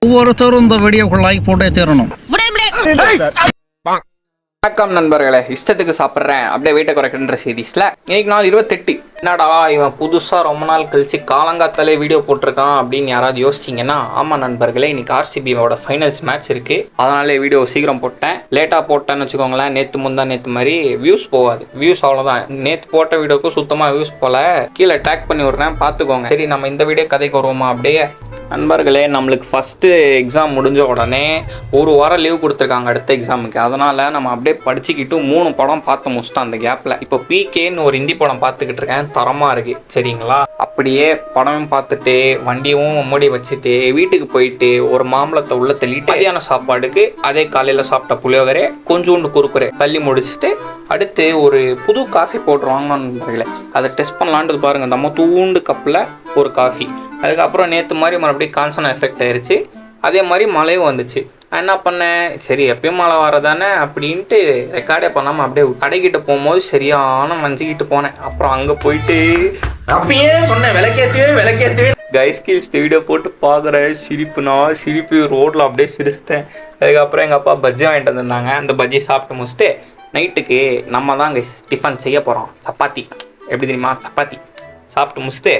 ஒவ்வொருத்தரும் இந்த வீடியோக்கு லைக் போட்டே தரணும். வணக்கம் நண்பர்களே, இஷ்டத்துக்கு சாப்பிட்றேன் அப்படியே வெயிட்டை குறைக்கின்ற சீரீஸில் இன்னைக்கு நாள் 28. என்னடா இவன் புதுசாக ரொம்ப நாள் கழிச்சு காலங்காத்தாலே வீடியோ போட்டிருக்கான் அப்படின்னு யாராவது யோசிச்சிங்கன்னா, ஆமாம் நண்பர்களே, இன்னைக்கு ஆர்சிபியோட ஃபைனல்ஸ் மேட்ச் இருக்குது. அதனாலே வீடியோ சீக்கிரம் போட்டேன். லேட்டாக போட்டேன்னு வச்சுக்கோங்களேன், நேற்று மாதிரி வியூஸ் போகாது. வியூஸ் அவ்வளோதான். நேற்று போட்ட வீடியோக்கு சுத்தமாக வியூஸ் போல. கீழே டேக் பண்ணி விட்றேன், பார்த்துக்கோங்க. சரி, நம்ம இந்த வீடியோ கதைக்கு வருவோமா? அப்படியே நண்பர்களே, நம்மளுக்கு ஃபஸ்ட்டு எக்ஸாம் முடிஞ்ச உடனே ஒரு வாரம் லீவ் கொடுத்துருக்காங்க அடுத்த எக்ஸாமுக்கு. அதனால் நம்ம அப்படியே படிச்சுக்கிட்டு 3 படம் பார்த்து முடிச்சிட்டோம் அந்த கேப்பில். இப்போ பிகேன்னு ஒரு ஹிந்தி படம் பார்த்துக்கிட்டு இருக்கேன், தரமாக இருக்குது. சரிங்களா? அப்படியே படமும் பார்த்துட்டு வண்டியும் மூடி வச்சுட்டு வீட்டுக்கு போயிட்டு ஒரு மாம்பழத்தை உள்ள தள்ளிட்டு மதியான சாப்பாடுக்கு அதே காலையில் சாப்பிட்ட புளியோகரை கொஞ்சோண்டு குறுக்குறை தள்ளி முடிச்சுட்டு அடுத்து ஒரு புது காஃபி போட்டுருவாங்க நண்பர்களே. அதை டெஸ்ட் பண்ணலான்றது பாருங்கள். நம்ம தூண்டு கப்பில் ஒரு காஃபி. அதுக்கப்புறம் நேற்று மாதிரி மறுபடியும் கான்சன் எஃபெக்ட் ஆயிடுச்சு. அதே மாதிரி மழையும் வந்துச்சு. நான் என்ன பண்ணேன், சரி எப்பயும் மழை வரதானே அப்படின்ட்டு ரெக்கார்டே பண்ணாமல் அப்படியே கடைக்கிட்ட போகும்போது சரியான மஞ்சிக்கிட்டு போனேன். அப்புறம் அங்கே போயிட்டு அப்பயே சொன்னேன் விளக்கேத்து கைஸ் கீல்ஸ் வீடியோ போட்டு பார்க்குறேன். சிரிப்பு ரோட்டில் அப்படியே சிரிச்சிட்டேன். அதுக்கப்புறம் எங்கள் அப்பா பஜ்ஜி வாங்கிட்டு வந்திருந்தாங்க. அந்த பஜ்ஜி சாப்பிட்டு முடிச்சுட்டு நைட்டுக்கு நம்ம தான் கைஸ் டிஃபன் செய்ய போகிறோம். சப்பாத்தி. எப்படி தெரியுமா? சப்பாத்தி சாப்பிட்டு முடிச்சுட்டு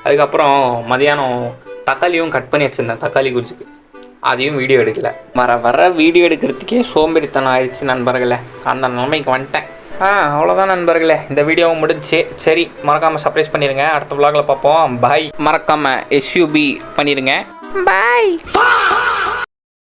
அதுக்கப்புறம் மதியானம் தக்காளியும் கட் பண்ணி வச்சுருந்தேன், தக்காளி குஜிக்கு. அதையும் வீடியோ எடுக்கலை. வர வீடியோ எடுக்கிறதுக்கே சோம்பேறித்தனம் ஆயிடுச்சு நண்பர்களே. அந்த நிலைமைக்கு வந்துட்டேன். அவ்வளோதான் நண்பர்களே, இந்த வீடியோவும் முடிஞ்சு. சரி, மறக்காமல் சர்ப்ரைஸ் பண்ணிடுங்க. அடுத்த vlogல பார்ப்போம். பாய். மறக்காமல் SUB பண்ணிடுங்க. பாய்.